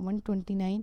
129,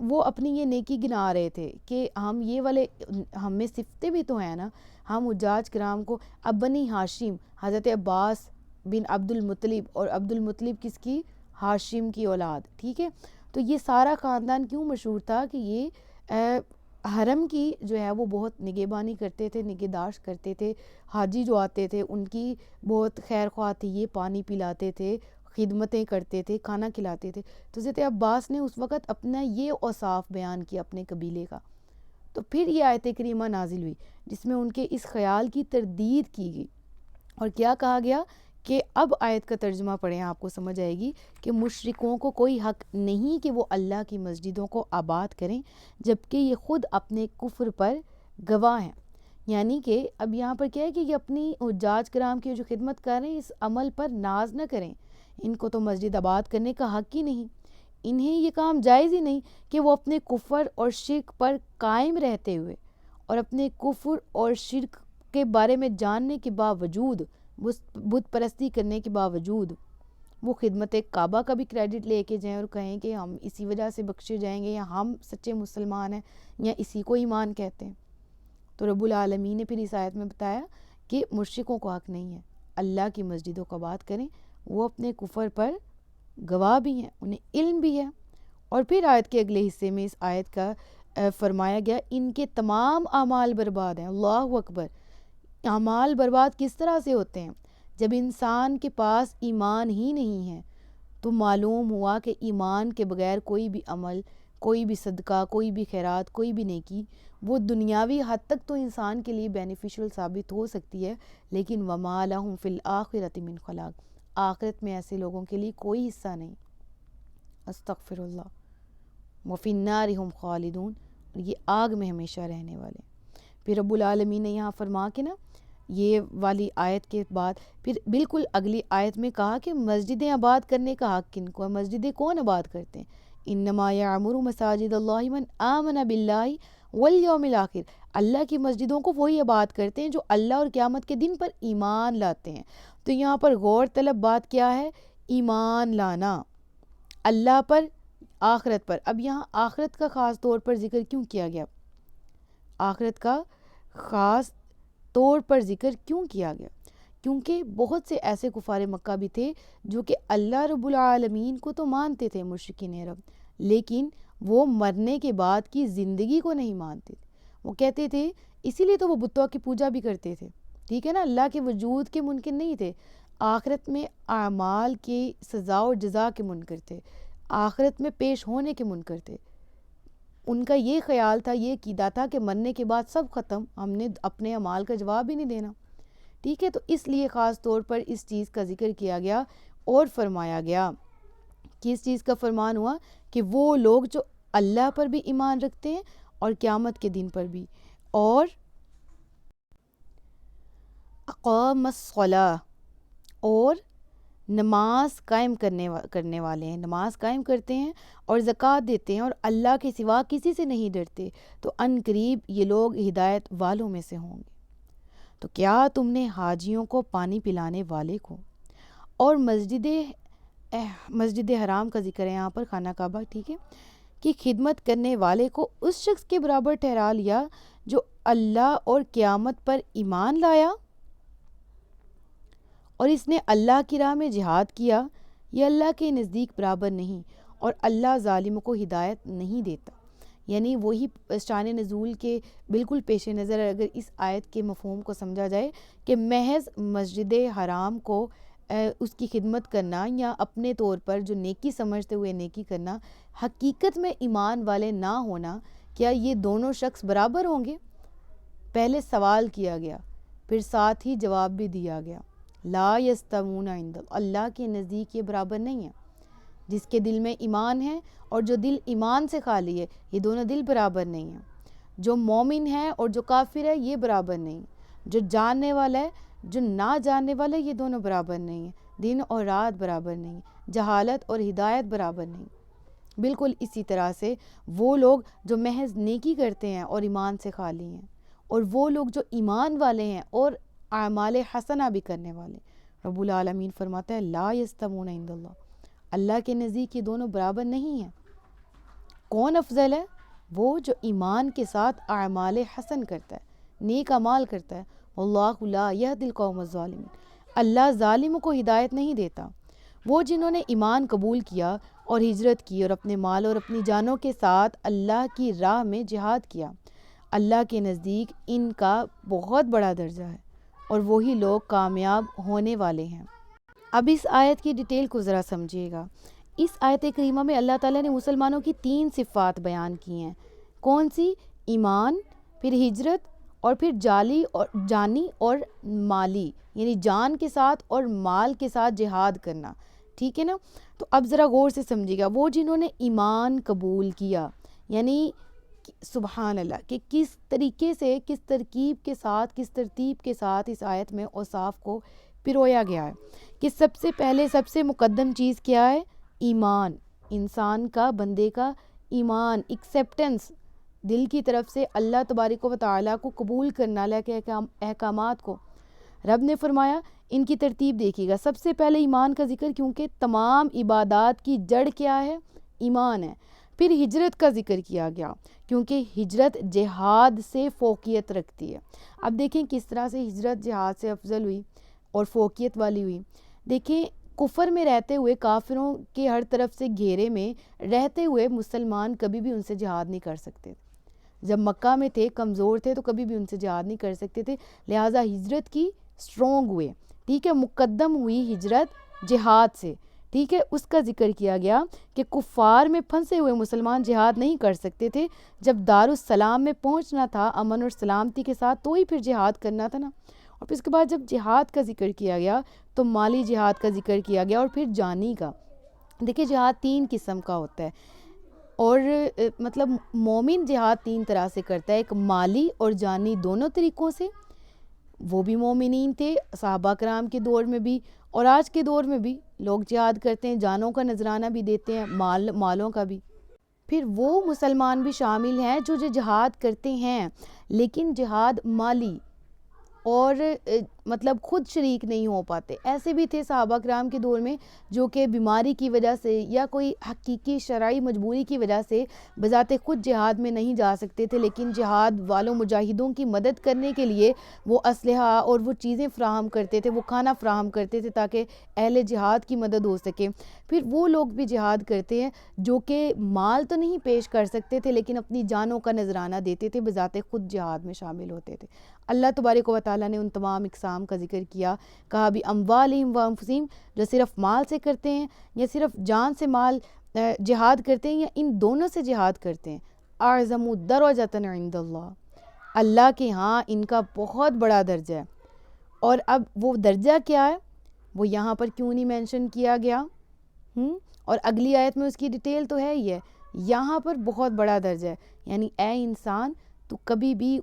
وہ اپنی یہ نیکی گنا رہے تھے کہ ہم یہ والے ہم میں صفتیں بھی تو ہیں نا، ہم حجاج کرام کو اب بنی ہاشم حضرت عباس بن عبد المطلب، اور عبد المطلب کس کی؟ ہاشم کی اولاد، ٹھیک ہے. تو یہ سارا خاندان کیوں مشہور تھا کہ یہ حرم کی جو ہے وہ بہت نگہبانی کرتے تھے، نگہداشت کرتے تھے. حاجی جو آتے تھے ان کی بہت خیر خواہ تھی، یہ پانی پلاتے تھے، خدمتیں کرتے تھے، کھانا کھلاتے تھے. تو حضرت عباس نے اس وقت اپنا یہ اوصاف بیان کیا اپنے قبیلے کا. تو پھر یہ آیت کریمہ نازل ہوئی جس میں ان کے اس خیال کی تردید کی گئی، اور کیا کہا گیا کہ اب آیت کا ترجمہ پڑھیں آپ کو سمجھ آئے گی کہ مشرکوں کو کوئی حق نہیں کہ وہ اللہ کی مسجدوں کو آباد کریں جبکہ یہ خود اپنے کفر پر گواہ ہیں. یعنی کہ اب یہاں پر کیا ہے کہ یہ اپنی حجاج کرام کی جو خدمت کر رہے ہیں اس عمل پر ناز نہ کریں. ان کو تو مسجد آباد کرنے کا حق ہی نہیں، انہیں یہ کام جائز ہی نہیں کہ وہ اپنے کفر اور شرک پر قائم رہتے ہوئے اور اپنے کفر اور شرک کے بارے میں جاننے کے باوجود، بت پرستی کرنے کے باوجود وہ خدمت کعبہ کا بھی کریڈٹ لے کے جائیں اور کہیں کہ ہم اسی وجہ سے بخشے جائیں گے، یا ہم سچے مسلمان ہیں، یا اسی کو ایمان کہتے ہیں. تو رب العالمین نے پھر اس آیت میں بتایا کہ مشرکوں کو حق نہیں ہے اللہ کی مسجدوں کو آباد کریں، وہ اپنے کفر پر گواہ بھی ہیں، انہیں علم بھی ہے. اور پھر آیت کے اگلے حصے میں اس آیت کا فرمایا گیا ان کے تمام اعمال برباد ہیں. اللہ اکبر. اعمال برباد کس طرح سے ہوتے ہیں؟ جب انسان کے پاس ایمان ہی نہیں ہے تو معلوم ہوا کہ ایمان کے بغیر کوئی بھی عمل، کوئی بھی صدقہ، کوئی بھی خیرات، کوئی بھی نیکی وہ دنیاوی حد تک تو انسان کے لیے بینیفیشل ثابت ہو سکتی ہے، لیکن وَمَا لَهُمْ فِي الْآخِرَةِ مِنْ خَلَاقٍ، آخرت میں ایسے لوگوں کے لیے کوئی حصہ نہیں. استغفر اللہ. وَفِي النَّارِ هُمْ خَالِدُونَ، اور یہ آگ میں ہمیشہ رہنے والے. پھر رب العالمین نے یہاں فرما کے نا یہ والی آیت کے بعد پھر بالکل اگلی آیت میں کہا کہ مسجدیں آباد کرنے کا حق کن کو ہے؟ مسجدیں کون آباد کرتے ہیں؟ انما یعمر مساجد اللہ من آمن باللہ والیوم الآخر، اللہ کی مسجدوں کو وہی آباد کرتے ہیں جو اللہ اور قیامت کے دن پر ایمان لاتے ہیں. تو یہاں پر غور طلب بات کیا ہے؟ ایمان لانا اللہ پر، آخرت پر. اب یہاں آخرت کا خاص طور پر ذکر کیوں کیا گیا؟ آخرت کا خاص طور پر ذکر کیوں کیا گیا؟ کیونکہ بہت سے ایسے کفار مکہ بھی تھے جو کہ اللہ رب العالمین کو تو مانتے تھے، مشرکین عرب، لیکن وہ مرنے کے بعد کی زندگی کو نہیں مانتے تھے. وہ کہتے تھے، اسی لیے تو وہ بتوں کی پوجا بھی کرتے تھے، ٹھیک ہے نا، اللہ کے وجود کے منکر نہیں تھے، آخرت میں اعمال کی سزا و جزا کے منکر تھے، آخرت میں پیش ہونے کے منکر تھے. ان کا یہ خیال تھا، یہ عقیدہ تھا کہ مرنے کے بعد سب ختم، ہم نے اپنے اعمال کا جواب ہی نہیں دینا، ٹھیک ہے. تو اس لیے خاص طور پر اس چیز کا ذکر کیا گیا اور فرمایا گیا کہ اس چیز کا فرمان ہوا کہ وہ لوگ جو اللہ پر بھی ایمان رکھتے ہیں اور قیامت کے دن پر بھی، اور اقام الصلاۃ، اور نماز قائم کرنے والے ہیں، نماز قائم کرتے ہیں اور زکوٰۃ دیتے ہیں اور اللہ کے سوا کسی سے نہیں ڈرتے، تو ان قریب یہ لوگ ہدایت والوں میں سے ہوں گے. تو کیا تم نے حاجیوں کو پانی پلانے والے کو اور مسجد حرام کا ذکر ہے یہاں پر، خانہ کعبہ، ٹھیک ہے، کی خدمت کرنے والے کو اس شخص کے برابر ٹھہرا لیا جو اللہ اور قیامت پر ایمان لایا اور اس نے اللہ کی راہ میں جہاد کیا؟ یہ اللہ کے نزدیک برابر نہیں، اور اللہ ظالموں کو ہدایت نہیں دیتا. یعنی وہی شان نزول کے بالکل پیش نظر اگر اس آیت کے مفہوم کو سمجھا جائے کہ محض مسجد حرام کو اس کی خدمت کرنا یا اپنے طور پر جو نیکی سمجھتے ہوئے نیکی کرنا، حقیقت میں ایمان والے نہ ہونا، کیا یہ دونوں شخص برابر ہوں گے؟ پہلے سوال کیا گیا، پھر ساتھ ہی جواب بھی دیا گیا، لا یستوون عند اللہ کے نزدیک یہ برابر نہیں ہے. جس کے دل میں ایمان ہے اور جو دل ایمان سے خالی ہے، یہ دونوں دل برابر نہیں ہیں. جو مومن ہے اور جو کافر ہے یہ برابر نہیں، جو جاننے والا ہے جو نہ جاننے والا ہے یہ دونوں برابر نہیں ہیں. دن اور رات برابر نہیں، جہالت اور ہدایت برابر نہیں. بالکل اسی طرح سے وہ لوگ جو محض نیکی کرتے ہیں اور ایمان سے خالی ہیں، اور وہ لوگ جو ایمان والے ہیں اور اعمال حسنہ بھی کرنے والے. رب العالمین فرماتا ہے لا یستوون عند اللہ، اللہ کے نزدیک یہ دونوں برابر نہیں ہیں. کون افضل ہے؟ وہ جو ایمان کے ساتھ اعمال حسن کرتا ہے، نیک اعمال کرتا ہے۔ واللہ لا یہدی القوم الظالمین، اللہ ظالموں کو ہدایت نہیں دیتا۔ وہ جنہوں نے ایمان قبول کیا اور ہجرت کی اور اپنے مال اور اپنی جانوں کے ساتھ اللہ کی راہ میں جہاد کیا، اللہ کے نزدیک ان کا بہت بڑا درجہ ہے، اور وہی لوگ کامیاب ہونے والے ہیں۔ اب اس آیت کی ڈیٹیل کو ذرا سمجھیے گا۔ اس آیت کریمہ میں اللہ تعالیٰ نے مسلمانوں کی 3 صفات بیان کی ہیں۔ کون سی؟ ایمان، پھر ہجرت، اور پھر جانی اور مالی، یعنی جان کے ساتھ اور مال کے ساتھ جہاد کرنا، ٹھیک ہے نا؟ تو اب ذرا غور سے سمجھیے گا، وہ جنہوں نے ایمان قبول کیا، یعنی سبحان اللہ کہ کس طریقے سے، کس ترکیب کے ساتھ، کس ترتیب کے ساتھ اس آیت میں اوصاف کو پرویا گیا ہے کہ سب سے پہلے سب سے مقدم چیز کیا ہے؟ ایمان، انسان کا، بندے کا ایمان، ایکسیپٹنس، دل کی طرف سے اللہ تبارک و تعالیٰ کو قبول کرنا، اللہ کے احکامات کو۔ رب نے فرمایا ان کی ترتیب دیکھیے گا، سب سے پہلے ایمان کا ذکر، کیونکہ تمام عبادات کی جڑ کیا ہے؟ ایمان ہے۔ پھر ہجرت کا ذکر کیا گیا، کیونکہ ہجرت جہاد سے فوقیت رکھتی ہے۔ اب دیکھیں کس طرح سے ہجرت جہاد سے افضل ہوئی اور فوقیت والی ہوئی۔ دیکھیں کفر میں رہتے ہوئے، کافروں کے ہر طرف سے گھیرے میں رہتے ہوئے مسلمان کبھی بھی ان سے جہاد نہیں کر سکتے۔ جب مکہ میں تھے، کمزور تھے، تو کبھی بھی ان سے جہاد نہیں کر سکتے تھے، لہٰذا ہجرت کی سٹرونگ ہوئے، ٹھیک ہے، مقدم ہوئی ہجرت جہاد سے، ٹھیک ہے۔ اس کا ذکر کیا گیا کہ کفار میں پھنسے ہوئے مسلمان جہاد نہیں کر سکتے تھے، جب دارالسلام میں پہنچنا تھا امن اور سلامتی کے ساتھ تو ہی پھر جہاد کرنا تھا نا۔ اور پھر اس کے بعد جب جہاد کا ذکر کیا گیا تو مالی جہاد کا ذکر کیا گیا، اور پھر جانی کا۔ دیکھیں جہاد 3 قسم کا ہوتا ہے، اور مطلب مومن جہاد 3 طرح سے کرتا ہے، ایک مالی اور جانی دونوں طریقوں سے۔ وہ بھی مومنین تھے صحابہ کرام کے دور میں بھی، اور آج کے دور میں بھی لوگ جہاد کرتے ہیں، جانوں کا نذرانہ بھی دیتے ہیں، مالوں کا بھی۔ پھر وہ مسلمان بھی شامل ہیں جو جہاد کرتے ہیں، لیکن جہاد مالی اور مطلب خود شریک نہیں ہو پاتے۔ ایسے بھی تھے صحابہ کرام کے دور میں جو کہ بیماری کی وجہ سے یا کوئی حقیقی شرعی مجبوری کی وجہ سے بذات خود جہاد میں نہیں جا سکتے تھے، لیکن جہاد والوں مجاہدوں کی مدد کرنے کے لیے وہ اسلحہ اور وہ چیزیں فراہم کرتے تھے، وہ کھانا فراہم کرتے تھے تاکہ اہل جہاد کی مدد ہو سکے۔ پھر وہ لوگ بھی جہاد کرتے ہیں جو کہ مال تو نہیں پیش کر سکتے تھے، لیکن اپنی جانوں کا نذرانہ دیتے تھے، بذات خود جہاد میں شامل ہوتے تھے۔ اللہ تبارک و تعالیٰ نے ان تمام اقسام کا ذکر کیا، کہا بھی اموالہم و انفسہم، جو صرف مال سے کرتے ہیں یا صرف جان سے مال جہاد کرتے ہیں یا ان دونوں سے جہاد کرتے ہیں، اعظم درجۃ عند اللہ، اللہ کے ہاں ان کا بہت بڑا درجہ ہے۔ اور اب وہ درجہ کیا ہے وہ یہاں پر کیوں نہیں مینشن کیا گیا؟ اور اگلی آیت میں اس کی ڈیٹیل تو ہے ہی ہے، یہاں پر بہت بڑا درجہ ہے، یعنی اے انسان تو کبھی بھی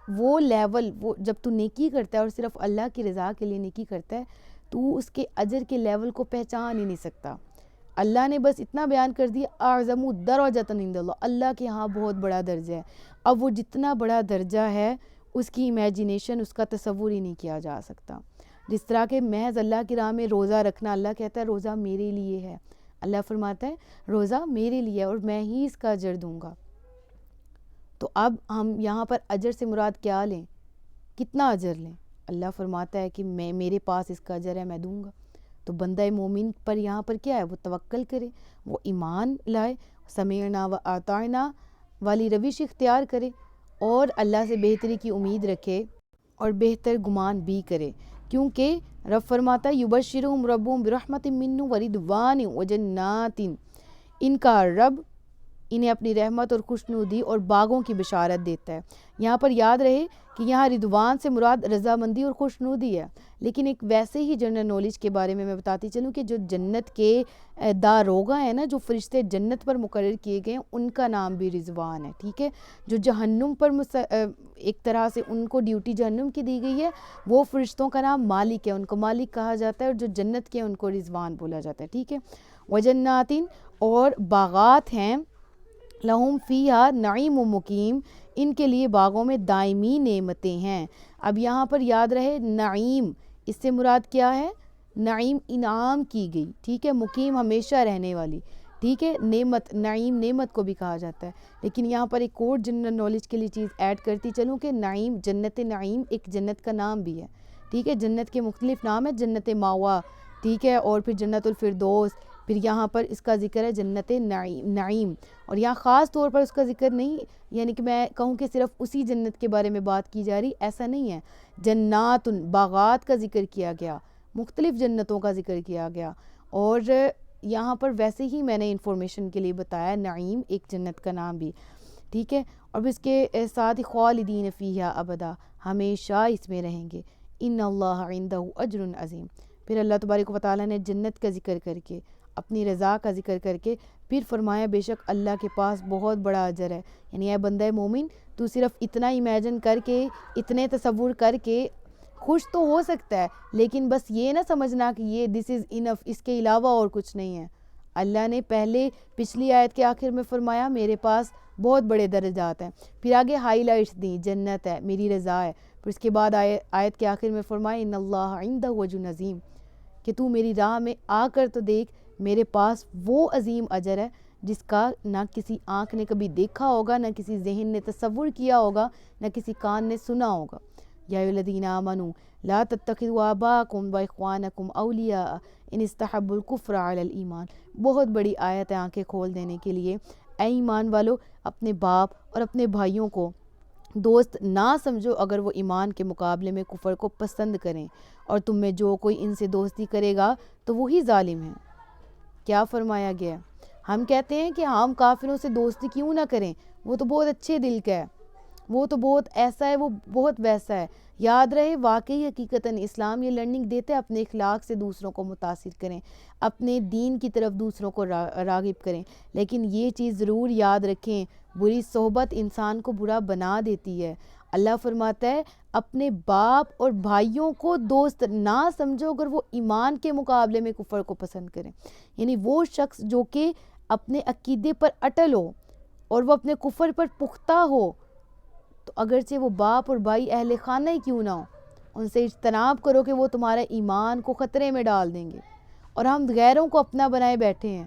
وہ لیول، وہ جب تو نیکی کرتا ہے اور صرف اللہ کی رضا کے لیے نیکی کرتا ہے، تو اس کے اجر کے لیول کو پہچان ہی نہیں سکتا۔ اللہ نے بس اتنا بیان کر دیا اعظم درجۃ عند اللہ، اللہ کے ہاں بہت بڑا درجہ ہے۔ اب وہ جتنا بڑا درجہ ہے اس کی امیجینیشن، اس کا تصور ہی نہیں کیا جا سکتا۔ جس طرح کہ محض اللہ کی راہ میں روزہ رکھنا، اللہ کہتا ہے روزہ میرے لیے ہے، اللہ فرماتا ہے روزہ میرے لیے اور میں ہی اس کا اجر دوں گا۔ تو اب ہم یہاں پر اجر سے مراد کیا لیں؟ کتنا اجر لیں؟ اللہ فرماتا ہے کہ میرے پاس اس کا اجر ہے، میں دوں گا۔ تو بندہ مومن پر یہاں پر کیا ہے؟ وہ توکل کرے، وہ ایمان لائے، سمعنا و اطعنا والی روش اختیار کرے، اور اللہ سے بہتری کی امید رکھے اور بہتر گمان بھی کرے، کیونکہ رب فرماتا ہے یبشرہم ربہم برحمت منہ ورضوان وجنات، ان کا رب انہیں اپنی رحمت اور خوشنودی اور باغوں کی بشارت دیتا ہے۔ یہاں پر یاد رہے کہ یہاں رضوان سے مراد رضامندی اور خوشنودی ہے، لیکن ایک ویسے ہی جنرل نالج کے بارے میں بتاتی چلوں کہ جو جنت کے داروغہ ہیں نا، جو فرشتے جنت پر مقرر کیے گئے ہیں، ان کا نام بھی رضوان ہے، ٹھیک ہے۔ جو جہنم پر ایک طرح سے ان کو ڈیوٹی جہنم کی دی گئی ہے، وہ فرشتوں کا نام مالک ہے، ان کو مالک کہا جاتا ہے، اور جو جنت کے ان کو رضوان بولا جاتا ہے، ٹھیک ہے۔ وجناتن، اور باغات ہیں، لہم فیہا نعیم و مقیم، ان کے لیے باغوں میں دائمی نعمتیں ہیں۔ اب یہاں پر یاد رہے نعیم، اس سے مراد کیا ہے؟ نعیم انعام کی گئی، ٹھیک ہے، مقیم ہمیشہ رہنے والی، ٹھیک ہے، نعمت، نعیم نعمت کو بھی کہا جاتا ہے. لیکن یہاں پر ایک اور جنرل نالج کے لیے چیز ایڈ کرتی چلوں کہ نعیم، جنت نعیم ایک جنت کا نام بھی ہے. ٹھیک ہے، جنت کے مختلف نام ہے، جنت ماوا، ٹھیک ہے، اور پھر جنت الفردوس، پھر یہاں پر اس کا ذکر ہے جنت نعیم. اور یہاں خاص طور پر اس کا ذکر نہیں، یعنی کہ میں کہوں کہ صرف اسی جنت کے بارے میں بات کی جا رہی، ایسا نہیں ہے. جنات، باغات کا ذکر کیا گیا، مختلف جنتوں کا ذکر کیا گیا. اور یہاں پر ویسے ہی میں نے انفارمیشن کے لیے بتایا نعیم ایک جنت کا نام بھی. ٹھیک ہے، اور اس کے ساتھ ہی خالدین فیہا ابدا، ہمیشہ اس میں رہیں گے. ان اللہ عندہ اجر عظیم. پھر اللہ تبارک و تعالیٰ نے جنت کا ذکر کر کے، اپنی رضا کا ذکر کر کے پھر فرمایا بے شک اللہ کے پاس بہت بڑا اجر ہے. یعنی اے بندہ مومن، تو صرف اتنا امیجن کر کے، اتنے تصور کر کے خوش تو ہو سکتا ہے، لیکن بس یہ نہ سمجھنا کہ یہ دس از انف، اس کے علاوہ اور کچھ نہیں ہے. اللہ نے پہلے پچھلی آیت کے آخر میں فرمایا میرے پاس بہت بڑے درجات ہیں، پھر آگے ہائی لائٹس دیں، جنت ہے، میری رضا ہے. پھر اس کے بعد آیت کے آخر میں فرمایا ان اللہ عندہ اجر عظیم، کہ تو میری راہ میں آ کر تو دیکھ، میرے پاس وہ عظیم اجر ہے جس کا نہ کسی آنکھ نے کبھی دیکھا ہوگا، نہ کسی ذہن نے تصور کیا ہوگا، نہ کسی کان نے سنا ہوگا. یا ایھا الذین آمنوا لا تتخذوا آباءکم واخوانکم اولیاء ان استحبوا الکفر علی الایمان. بہت بڑی آیت ہے آنکھیں کھول دینے کے لیے. اے ایمان والو، اپنے باپ اور اپنے بھائیوں کو دوست نہ سمجھو اگر وہ ایمان کے مقابلے میں کفر کو پسند کریں، اور تم میں جو کوئی ان سے دوستی کرے گا تو وہی ظالم ہے. کیا فرمایا گیا؟ ہم کہتے ہیں کہ ہم کافروں سے دوستی کیوں نہ کریں، وہ تو بہت اچھے دل کا ہے، وہ تو بہت ایسا ہے، وہ بہت ویسا ہے. یاد رہے واقعی حقیقتاً اسلام یہ لرننگ دیتے اپنے اخلاق سے دوسروں کو متاثر کریں، اپنے دین کی طرف دوسروں کو راغب کریں. لیکن یہ چیز ضرور یاد رکھیں، بری صحبت انسان کو برا بنا دیتی ہے. اللہ فرماتا ہے اپنے باپ اور بھائیوں کو دوست نہ سمجھو اگر وہ ایمان کے مقابلے میں کفر کو پسند کریں. یعنی وہ شخص جو کہ اپنے عقیدے پر اٹل ہو اور وہ اپنے کفر پر پختہ ہو، تو اگرچہ وہ باپ اور بھائی اہل خانہ ہی کیوں نہ ہو، ان سے اجتناب کرو کہ وہ تمہارے ایمان کو خطرے میں ڈال دیں گے. اور ہم غیروں کو اپنا بنائے بیٹھے ہیں.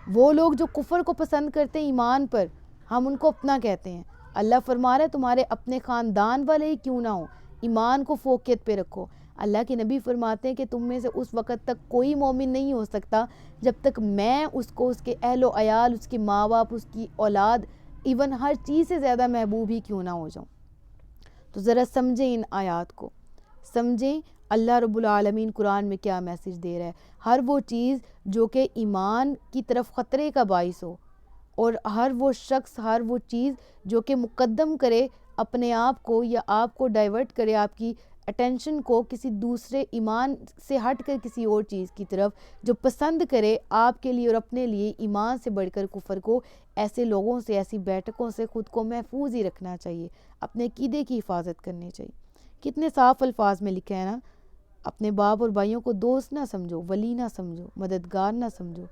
وہ لوگ جو کفر کو پسند کرتے ہیں ایمان پر، ہم ان کو اپنا کہتے ہیں. اللہ فرما رہا ہے تمہارے اپنے خاندان والے ہی کیوں نہ ہو، ایمان کو فوقیت پہ رکھو. اللہ کے نبی فرماتے ہیں کہ تم میں سے اس وقت تک کوئی مومن نہیں ہو سکتا جب تک میں اس کو، اس کے اہل و عیال، اس کے ماں باپ، اس کی اولاد، ایون ہر چیز سے زیادہ محبوب ہی کیوں نہ ہو جاؤں. تو ذرا سمجھیں ان آیات کو، سمجھیں اللہ رب العالمین قرآن میں کیا میسج دے رہا ہے. ہر وہ چیز جو کہ ایمان کی طرف خطرے کا باعث ہو، اور ہر وہ شخص، ہر وہ چیز جو کہ مقدم کرے اپنے آپ کو، یا آپ کو ڈائیورٹ کرے، آپ کی اٹینشن کو کسی دوسرے ایمان سے ہٹ کر کسی اور چیز کی طرف، جو پسند کرے آپ کے لیے اور اپنے لیے ایمان سے بڑھ کر کفر کو، ایسے لوگوں سے، ایسی بیٹھکوں سے خود کو محفوظ ہی رکھنا چاہیے. اپنے عقیدے کی حفاظت کرنی چاہیے. کتنے صاف الفاظ میں لکھا ہے نا، اپنے باپ اور بھائیوں کو دوست نہ سمجھو، ولی نہ سمجھو، مددگار نہ سمجھو.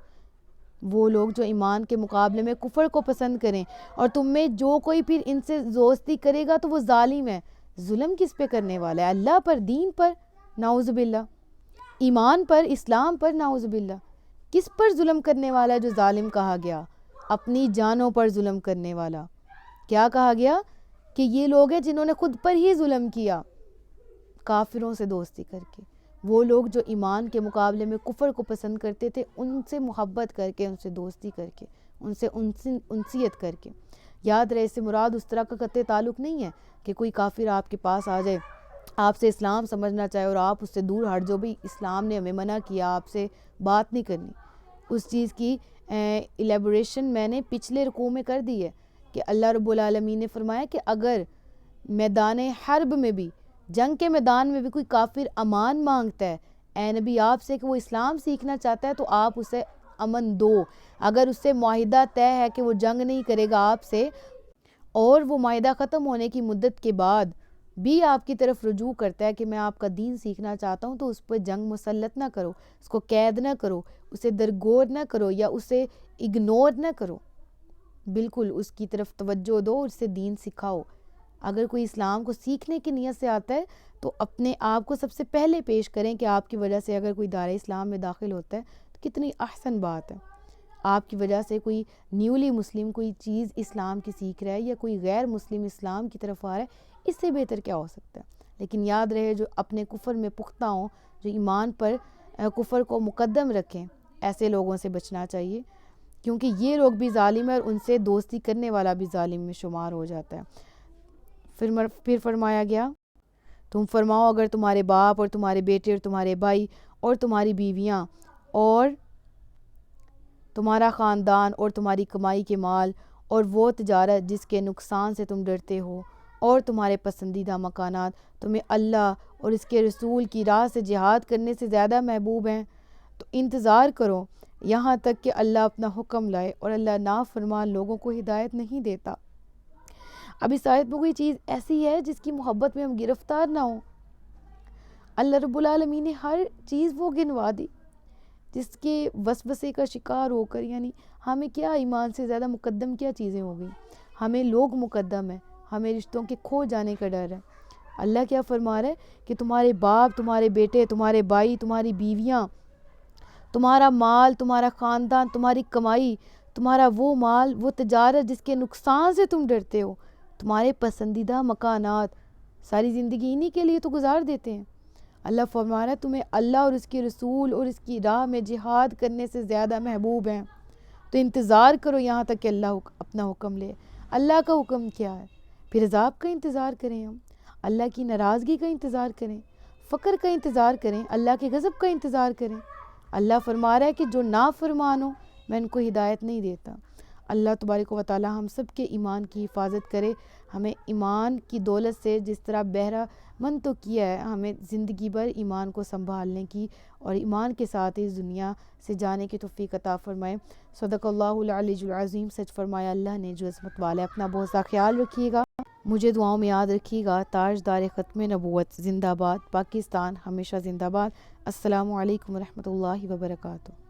وہ لوگ جو ایمان کے مقابلے میں کفر کو پسند کریں، اور تم میں جو کوئی پھر ان سے دوستی کرے گا تو وہ ظالم ہے. ظلم کس پہ کرنے والا ہے؟ اللہ پر، دین پر، نعوذ باللہ، ایمان پر، اسلام پر، نعوذ باللہ. کس پر ظلم کرنے والا ہے جو ظالم کہا گیا؟ اپنی جانوں پر ظلم کرنے والا. کیا کہا گیا؟ کہ یہ لوگ ہیں جنہوں نے خود پر ہی ظلم کیا کافروں سے دوستی کر کے. وہ لوگ جو ایمان کے مقابلے میں کفر کو پسند کرتے تھے، ان سے محبت کر کے، ان سے دوستی کر کے، ان سے انسیت کر کے. یاد رہے، اس سے مراد اس طرح کا قطع تعلق نہیں ہے کہ کوئی کافر آپ کے پاس آ جائے، آپ سے اسلام سمجھنا چاہے اور آپ اس سے دور ہٹ جو بھی اسلام نے ہمیں منع کیا، آپ سے بات نہیں کرنی. اس چیز کی ایلیبوریشن میں نے پچھلے رکوع میں کر دی ہے کہ اللہ رب العالمین نے فرمایا کہ اگر میدان حرب میں بھی، جنگ کے میدان میں بھی کوئی کافر امان مانگتا ہے اے نبی آپ سے کہ وہ اسلام سیکھنا چاہتا ہے، تو آپ اسے امن دو. اگر اس سے معاہدہ طے ہے کہ وہ جنگ نہیں کرے گا آپ سے، اور وہ معاہدہ ختم ہونے کی مدت کے بعد بھی آپ کی طرف رجوع کرتا ہے کہ میں آپ کا دین سیکھنا چاہتا ہوں، تو اس پر جنگ مسلط نہ کرو، اس کو قید نہ کرو، اسے درگور نہ کرو، یا اسے اگنور نہ کرو. بالکل اس کی طرف توجہ دو، اس سے دین سکھاؤ. اگر کوئی اسلام کو سیکھنے کی نیت سے آتا ہے تو اپنے آپ کو سب سے پہلے پیش کریں کہ آپ کی وجہ سے اگر کوئی دار اسلام میں داخل ہوتا ہے تو کتنی احسن بات ہے. آپ کی وجہ سے کوئی نیولی مسلم کوئی چیز اسلام کی سیکھ رہا ہے یا کوئی غیر مسلم اسلام کی طرف آ رہا ہے، اس سے بہتر کیا ہو سکتا ہے؟ لیکن یاد رہے جو اپنے کفر میں پختہ ہوں، جو ایمان پر کفر کو مقدم رکھیں، ایسے لوگوں سے بچنا چاہیے، کیونکہ یہ لوگ بھی ظالم ہیں اور ان سے دوستی کرنے والا بھی ظالم میں شمار ہو جاتا ہے۔ پھر فرمایا گیا، تم فرماؤ اگر تمہارے باپ اور تمہارے بیٹے اور تمہارے بھائی اور تمہاری بیویاں اور تمہارا خاندان اور تمہاری کمائی کے مال اور وہ تجارت جس کے نقصان سے تم ڈرتے ہو اور تمہارے پسندیدہ مکانات تمہیں اللہ اور اس کے رسول کی راہ سے جہاد کرنے سے زیادہ محبوب ہیں، تو انتظار کرو یہاں تک کہ اللہ اپنا حکم لائے، اور اللہ نافرمان لوگوں کو ہدایت نہیں دیتا۔ اب اس آیت میں کوئی چیز ایسی ہے جس کی محبت میں ہم گرفتار نہ ہوں؟ اللہ رب العالمین نے ہر چیز وہ گنوا دی جس کے وسوسے کا شکار ہو کر، یعنی ہمیں کیا ایمان سے زیادہ مقدم کیا چیزیں ہو گئیں؟ ہمیں لوگ مقدم ہیں، ہمیں رشتوں کے کھو جانے کا ڈر ہے۔ اللہ کیا فرما رہا ہے کہ تمہارے باپ، تمہارے بیٹے، تمہارے بھائی، تمہاری بیویاں، تمہارا مال، تمہارا خاندان، تمہاری کمائی، تمہارا وہ مال، وہ تجارت جس کے نقصان سے تم ڈرتے ہو، تمہارے پسندیدہ مکانات، ساری زندگی انہی کے لیے تو گزار دیتے ہیں۔ اللہ فرما رہا ہے تمہیں اللہ اور اس کے رسول اور اس کی راہ میں جہاد کرنے سے زیادہ محبوب ہیں، تو انتظار کرو یہاں تک کہ اللہ اپنا حکم لے۔ اللہ کا حکم کیا ہے؟ پھر عذاب کا انتظار کریں، ہم اللہ کی ناراضگی کا انتظار کریں، فقر کا انتظار کریں، اللہ کے غضب کا انتظار کریں۔ اللہ فرما رہا ہے کہ جو نافرمان ہو میں ان کو ہدایت نہیں دیتا۔ اللہ تبارک و تعالی ہم سب کے ایمان کی حفاظت کرے، ہمیں ایمان کی دولت سے جس طرح بہرہ مند تو کیا ہے، ہمیں زندگی بھر ایمان کو سنبھالنے کی اور ایمان کے ساتھ اس دنیا سے جانے کی توفیق عطا فرمائے۔ صدق اللہ العلی العظیم، سچ فرمایا اللہ نے جو عظمت والا ہے۔ اپنا بہت سا خیال رکھیے گا، مجھے دعاؤں میں یاد رکھیے گا۔ تاجدار ختم نبوت زندہ باد، پاکستان ہمیشہ زندہ باد۔ السلام علیکم ورحمۃ اللہ وبرکاتہ۔